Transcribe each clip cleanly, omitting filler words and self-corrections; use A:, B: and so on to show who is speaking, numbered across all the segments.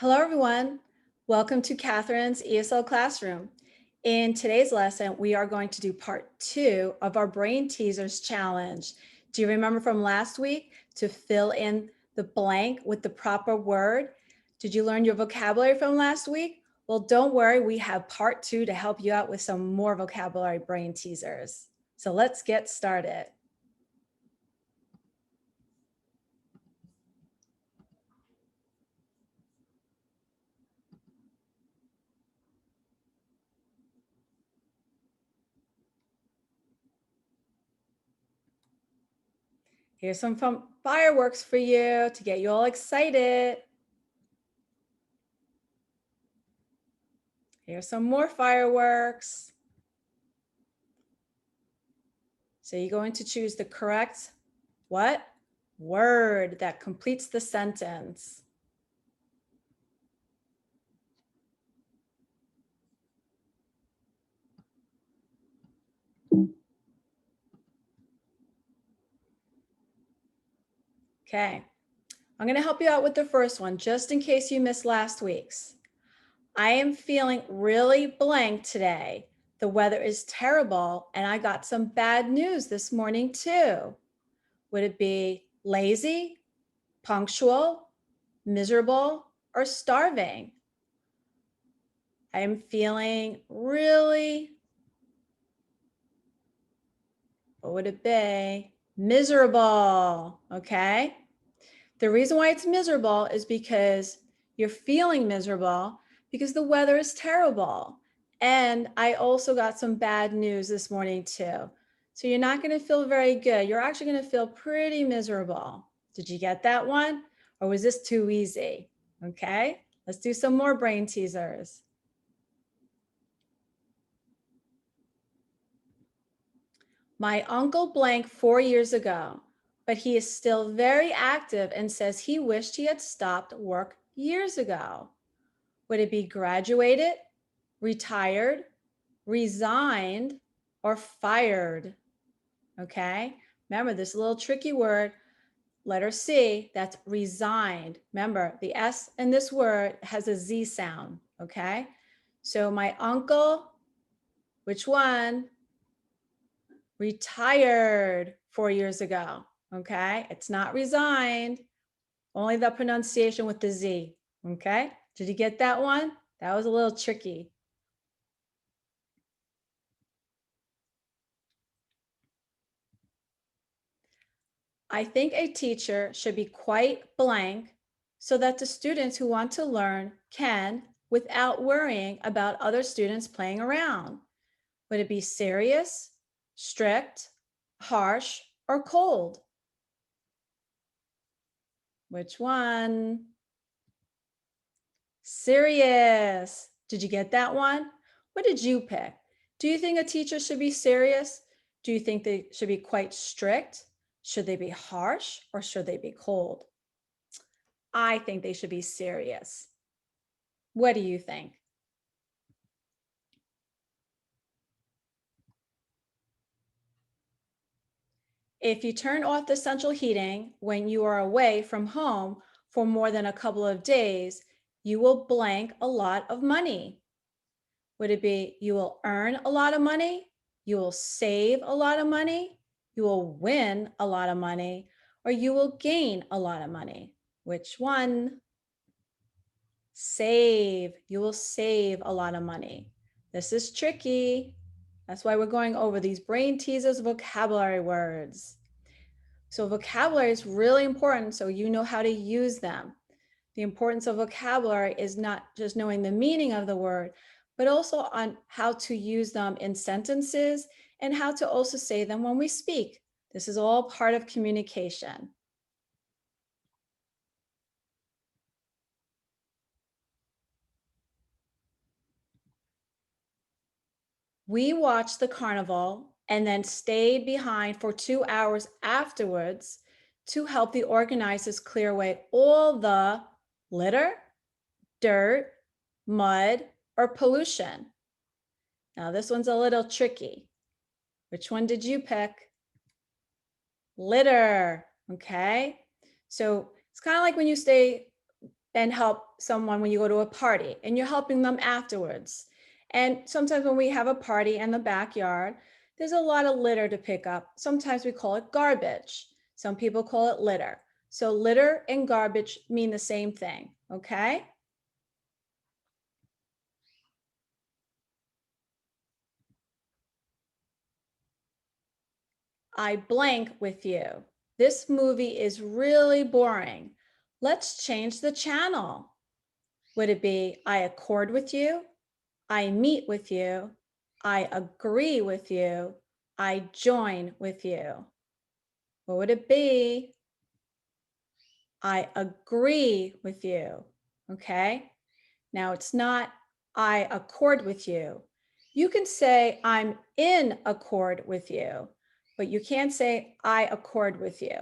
A: Hello, everyone. Welcome to Catherine's ESL Classroom. In today's lesson, we are going to do part 2 of our Brain Teasers challenge. Do you remember from last week to fill in the blank with the proper word? Did you learn your vocabulary from last week? Well, don't worry, we have part 2 to help you out with some more vocabulary brain teasers. So let's get started. Here's some fun fireworks for you to get you all excited. Here's some more fireworks. So you're going to choose the correct what? Word that completes the sentence. Okay, I'm going to help you out with the first one just in case you missed last week's. I am feeling really blank today. The weather is terrible and I got some bad news this morning too. Would it be lazy, punctual, miserable, or starving? I am feeling really, what would it be? Miserable, okay? The reason why it's miserable is because you're feeling miserable because the weather is terrible. And I also got some bad news this morning too. So you're not going to feel very good. You're actually going to feel pretty miserable. Did you get that one? Or was this too easy? Okay, let's do some more brain teasers. My uncle blank 4 years ago, but he is still very active and says he wished he had stopped work years ago. Would it be graduated, retired, resigned, or fired? Okay, remember this little tricky word, letter C, that's resigned. Remember, the S in this word has a Z sound, okay? So my uncle, which one? Retired 4 years ago, okay? It's not resigned, only the pronunciation with the Z, okay? Did you get that one? That was a little tricky. I think a teacher should be quite blank so that the students who want to learn can without worrying about other students playing around. Would it be serious, strict, harsh, or cold? Which one? Serious. Did you get that one? What did you pick? Do you think a teacher should be serious? Do you think they should be quite strict? Should they be harsh or should they be cold? I think they should be serious. What do you think? If you turn off the central heating when you are away from home for more than a couple of days, you will blank a lot of money. Would it be you will earn a lot of money, you will save a lot of money, you will win a lot of money, or you will gain a lot of money? Which one? Save. You will save a lot of money. This is tricky. That's why we're going over these brain teasers vocabulary words. So vocabulary is really important so you know how to use them. The importance of vocabulary is not just knowing the meaning of the word, but also on how to use them in sentences and how to also say them when we speak. This is all part of communication. We watched the carnival and then stayed behind for 2 hours afterwards to help the organizers clear away all the litter, dirt, mud, or pollution. Now, this one's a little tricky. Which one did you pick? Litter, okay? So it's kind of like when you stay and help someone when you go to a party and you're helping them afterwards. And sometimes when we have a party in the backyard, there's a lot of litter to pick up. Sometimes we call it garbage. Some people call it litter. So litter and garbage mean the same thing, okay? I blank with you. This movie is really boring. Let's change the channel. Would it be I accord with you? I meet with you? I agree with you? I join with you? What would it be? I agree with you. Okay. Now it's not I accord with you. You can say I'm in accord with you, but you can't say I accord with you.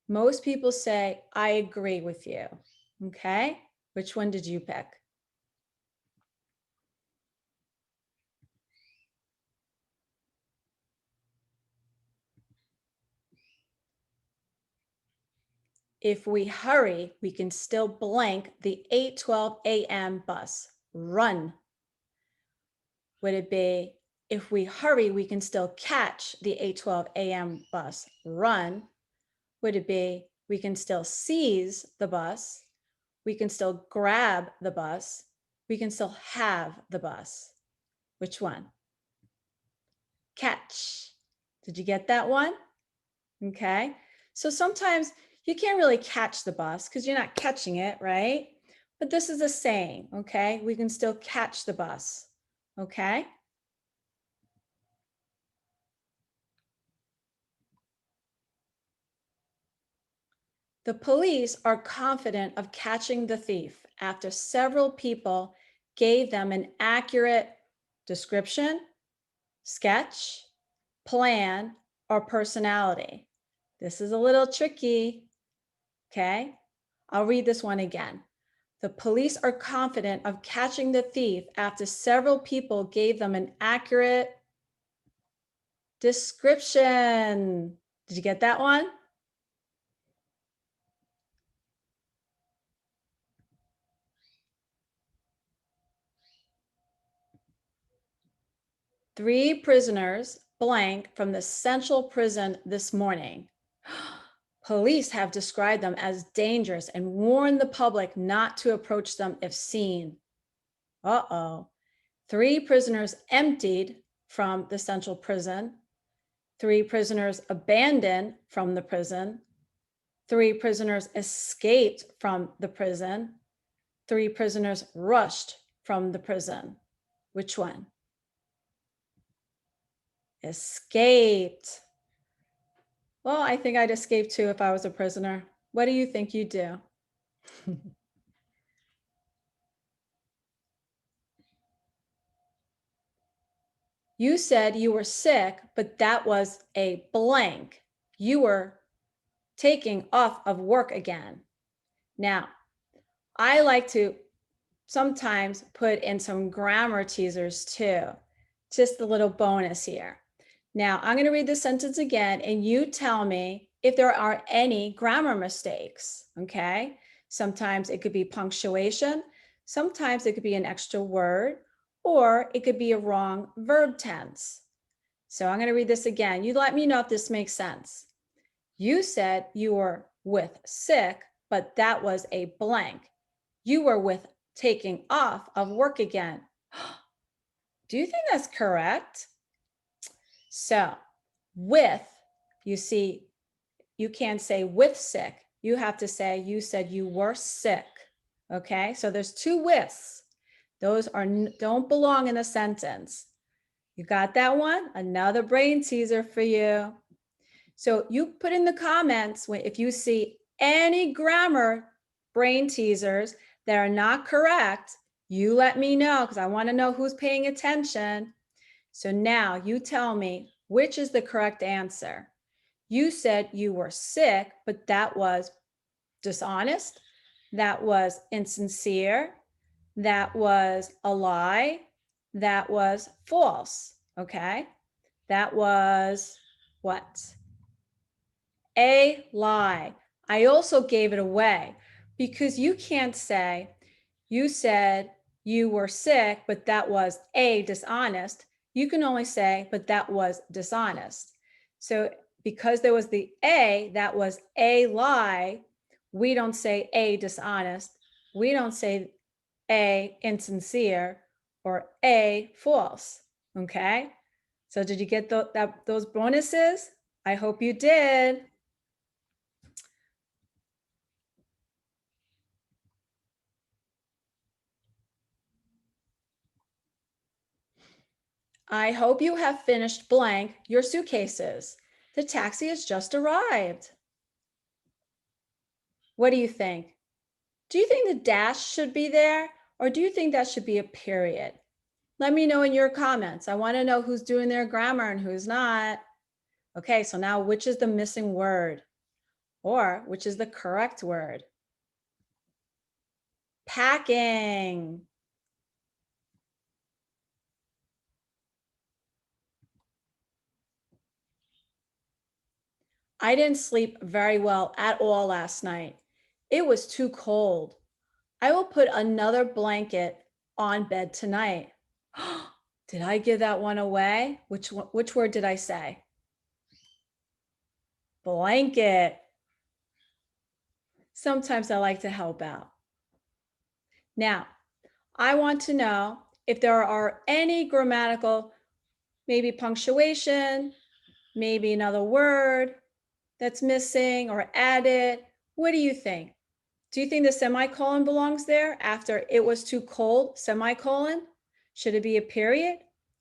A: Most people say I agree with you. Okay. Which one did you pick? If we hurry, we can still blank the 8:12 a.m. bus. Run. Would it be if we hurry, we can still catch the 8:12 a.m. bus? Run. Would it be we can still seize the bus? We can still grab the bus? We can still have the bus? Which one? Catch. Did you get that one? Okay. So sometimes you can't really catch the bus because you're not catching it, right? But this is a saying, okay? We can still catch the bus, okay? The police are confident of catching the thief after several people gave them an accurate description, sketch, plan, or personality. This is a little tricky, okay? I'll read this one again. The police are confident of catching the thief after several people gave them an accurate description. Did you get that one? Three prisoners blank from the central prison this morning. Police have described them as dangerous and warned the public not to approach them if seen. Uh-oh. Three prisoners emptied from the central prison. Three prisoners abandoned from the prison. Three prisoners escaped from the prison. Three prisoners rushed from the prison. Which one? Escaped. Well, I think I'd escape too if I was a prisoner. What do you think you'd do? You said you were sick, but that was a blank. You were taking off of work again. Now, I like to sometimes put in some grammar teasers too. Just a little bonus here. Now, I'm going to read the sentence again, and you tell me if there are any grammar mistakes, okay? Sometimes it could be punctuation. Sometimes it could be an extra word, or it could be a wrong verb tense. So I'm going to read this again. You let me know if this makes sense. You said you were with sick, but that was a blank. You were with taking off of work again. Do you think that's correct? So with, you see, you can't say with sick. You have to say, you said you were sick. Okay, so there's two withs. Those don't belong in a sentence. You got that one? Another brain teaser for you. So you put in the comments if you see any grammar brain teasers that are not correct, you let me know because I want to know who's paying attention. So now you tell me which is the correct answer. You said you were sick, but that was dishonest. That was insincere. That was a lie. That was false. Okay. That was what? A lie. I also gave it away. Because you can't say, you said you were sick, but that was A, dishonest. You can only say, but that was dishonest. So because there was the A, that was a lie, we don't say A, dishonest. We don't say A, insincere, or A, false. Okay? So did you get those bonuses? I hope you did. I hope you have finished blank your suitcases. The taxi has just arrived. What do you think? Do you think the dash should be there, or do you think that should be a period? Let me know in your comments. I want to know who's doing their grammar and who's not. Okay, so now which is the missing word? Or which is the correct word? Packing. I didn't sleep very well at all last night. It was too cold. I will put another blanket on bed tonight. Did I give that one away? Which word did I say? Blanket. Sometimes I like to help out. Now, I want to know if there are any grammatical, maybe punctuation, maybe another word that's missing or added. What do you think? Do you think the semicolon belongs there after it was too cold, semicolon? Should it be a period?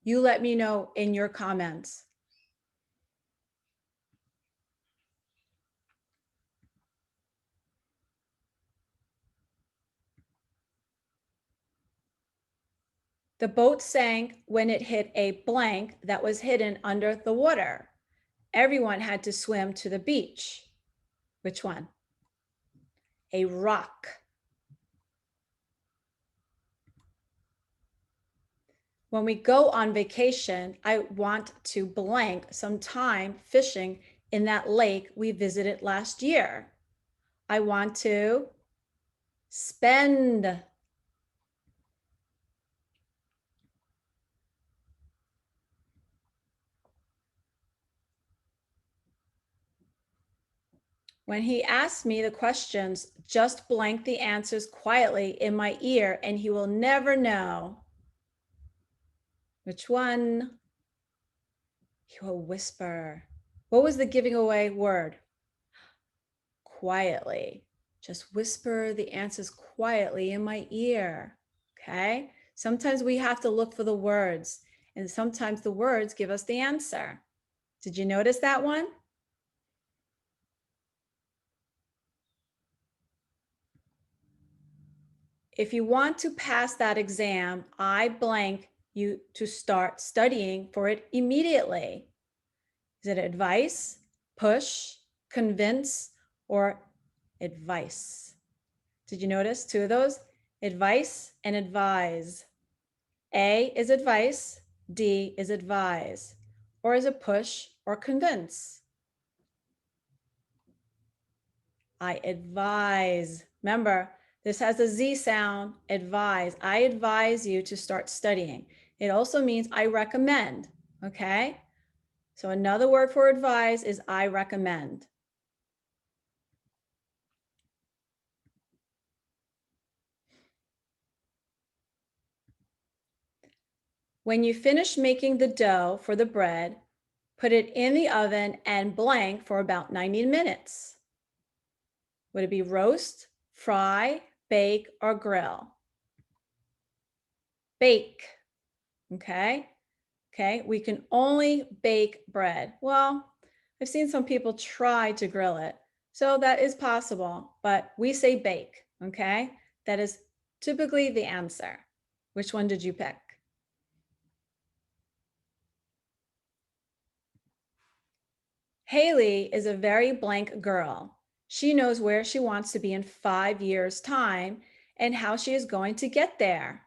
A: You let me know in your comments. The boat sank when it hit a blank that was hidden under the water. Everyone had to swim to the beach. Which one? A rock. When we go on vacation, I want to blank some time fishing in that lake we visited last year. I want to spend. When he asks me the questions, just blank the answers quietly in my ear and he will never know. Which one? He will whisper. What was the giving away word? Quietly. Just whisper the answers quietly in my ear. Okay? Sometimes we have to look for the words, and sometimes the words give us the answer. Did you notice that one? If you want to pass that exam, I blank you to start studying for it immediately. Is it advice, push, convince, or advice? Did you notice two of those? Advice and advise. A is advice, D is advise, or is it push or convince? I advise. Remember, this has a Z sound, advise. I advise you to start studying. It also means I recommend, okay? So another word for advise is I recommend. When you finish making the dough for the bread, put it in the oven and blank for about 90 minutes. Would it be roast, fry, bake, or grill? Bake, okay? Okay, we can only bake bread. Well, I've seen some people try to grill it, so that is possible, but we say bake, okay? That is typically the answer. Which one did you pick? Haley is a very blank girl. She knows where she wants to be in 5 years' time and how she is going to get there.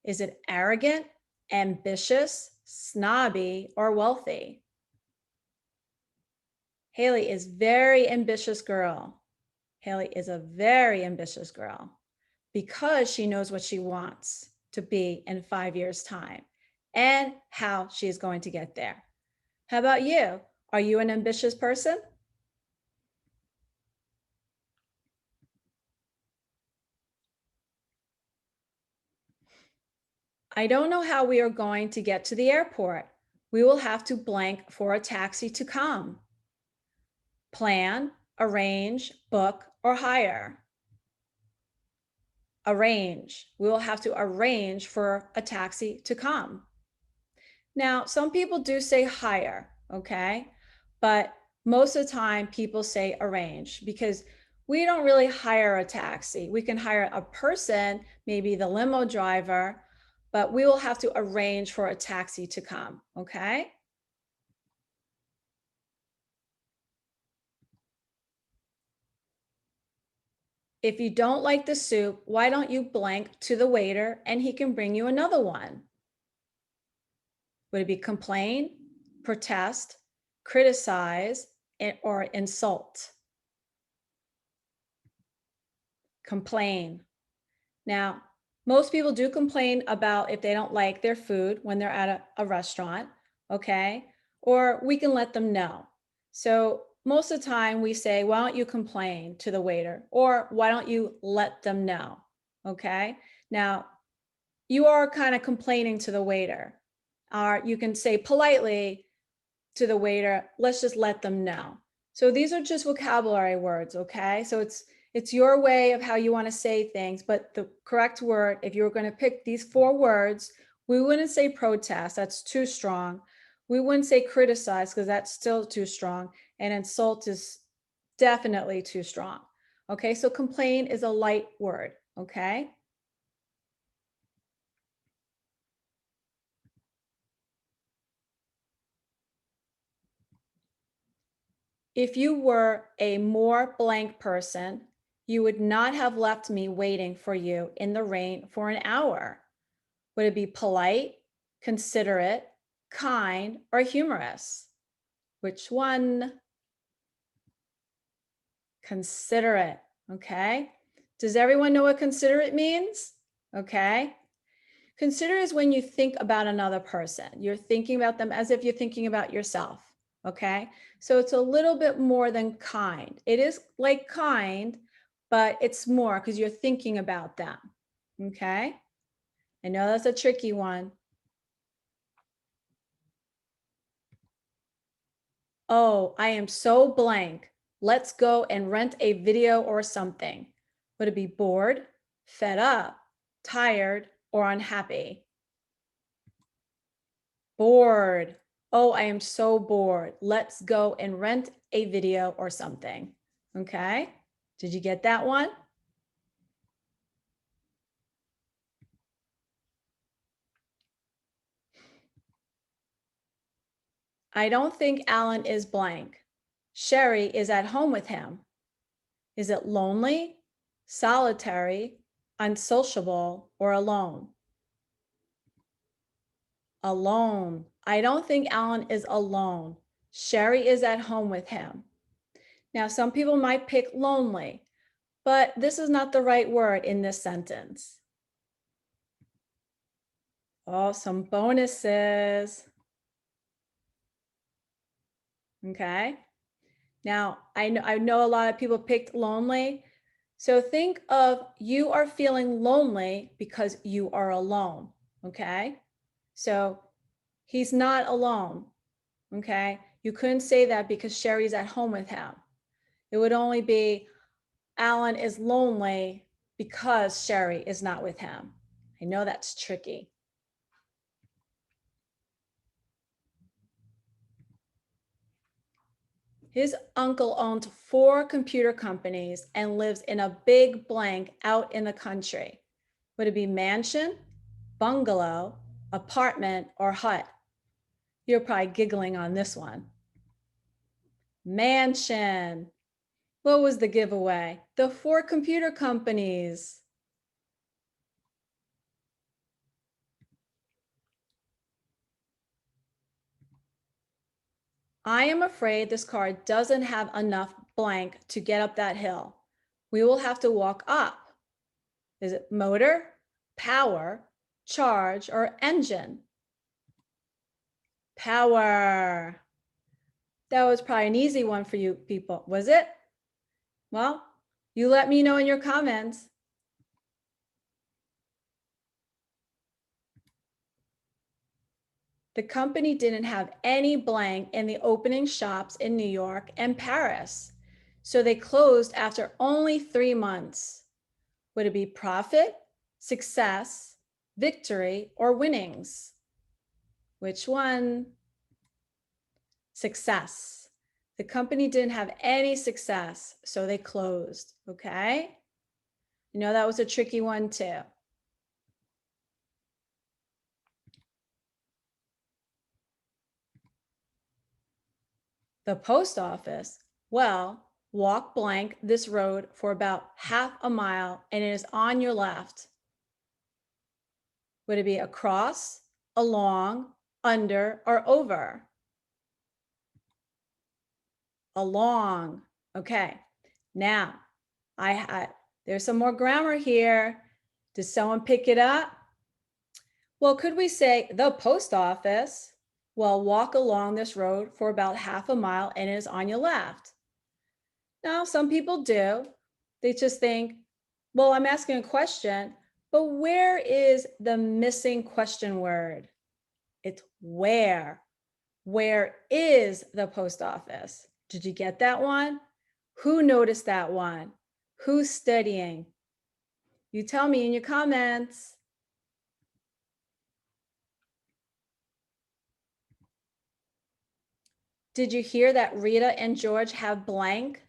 A: Is it arrogant, ambitious, snobby, or wealthy? Haley is very ambitious girl. Haley is a very ambitious girl because she knows what she wants to be in 5 years' time and how she is going to get there. How about you? Are you an ambitious person? I don't know how we are going to get to the airport. We will have to blank for a taxi to come. Plan, arrange, book, or hire. Arrange. We will have to arrange for a taxi to come. Now, some people do say hire, okay? But most of the time, people say arrange because we don't really hire a taxi. We can hire a person, maybe the limo driver, but we will have to arrange for a taxi to come, okay? If you don't like the soup, why don't you blank to the waiter and he can bring you another one? Would it be complain, protest, criticize, or insult? Complain. Now, most people do complain about if they don't like their food when they're at a restaurant, okay? Or we can let them know. So most of the time we say, why don't you complain to the waiter? Or why don't you let them know? Okay. Now, you are kind of complaining to the waiter. Or you can say politely to the waiter, let's just let them know. So these are just vocabulary words, okay? So it's your way of how you want to say things, but the correct word, if you were going to pick these four words, we wouldn't say protest, that's too strong. We wouldn't say criticize because that's still too strong, and insult is definitely too strong. Okay, so complain is a light word, okay? If you were a more blank person, you would not have left me waiting for you in the rain for an hour. Would it be polite, considerate, kind, or humorous? Which one? Considerate. Okay. Does everyone know what considerate means? Okay. Consider is when you think about another person. You're thinking about them as if you're thinking about yourself. Okay. So it's a little bit more than kind. It is like kind, but it's more because you're thinking about them. Okay. I know that's a tricky one. Oh, I am so blank. Let's go and rent a video or something. Would it be bored, fed up, tired, or unhappy? Bored. Oh, I am so bored. Let's go and rent a video or something. Okay. Did you get that one? I don't think Alan is blank. Sherry is at home with him. Is it lonely, solitary, unsociable, or alone? Alone. I don't think Alan is alone. Sherry is at home with him. Now, some people might pick lonely, but this is not the right word in this sentence. Oh, some bonuses. Okay. Now, I know a lot of people picked lonely. So think of you are feeling lonely because you are alone. Okay. So he's not alone. Okay. You couldn't say that because Sherry's at home with him. It would only be Alan is lonely because Sherry is not with him. I know that's tricky. His uncle owns 4 computer companies and lives in a big blank out in the country. Would it be mansion, bungalow, apartment, or hut? You're probably giggling on this one. Mansion. What was the giveaway? The 4 computer companies. I am afraid this car doesn't have enough blank to get up that hill. we will have to walk up. Is it motor, power, charge, or engine? Power. That was probably an easy one for you people, was it? Well, you let me know in your comments. The company didn't have any blank in the opening shops in New York and Paris, so they closed after only 3 months. Would it be profit, success, victory, or winnings? Which one? Success. The company didn't have any success, so they closed, okay? You know, that was a tricky one too. The post office, well, walk blank this road for about half a mile and it is on your left. Would it be across, along, under, or over? Along. Okay. Now, there's some more grammar here. Did someone pick it up? Well, could we say the post office? Well, walk along this road for about half a mile and it is on your left. Now, some people do. They just think, well, I'm asking a question, but where is the missing question word? It's where. Where is the post office? Did you get that one? Who noticed that one? Who's studying? You tell me in your comments. Did you hear that Rita and George have blank?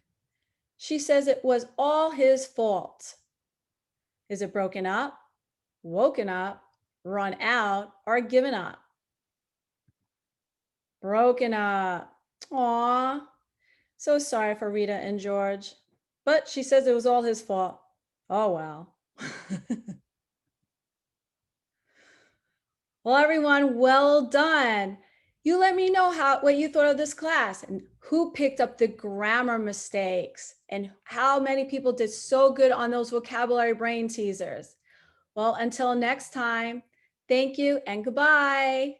A: She says it was all his fault. Is it broken up, woken up, run out, or given up? Broken up. Aw, so sorry for Rita and George. But she says it was all his fault. Oh, well. Well, everyone, well done. You let me know what you thought of this class and who picked up the grammar mistakes and how many people did so good on those vocabulary brain teasers. Well, until next time, thank you and goodbye.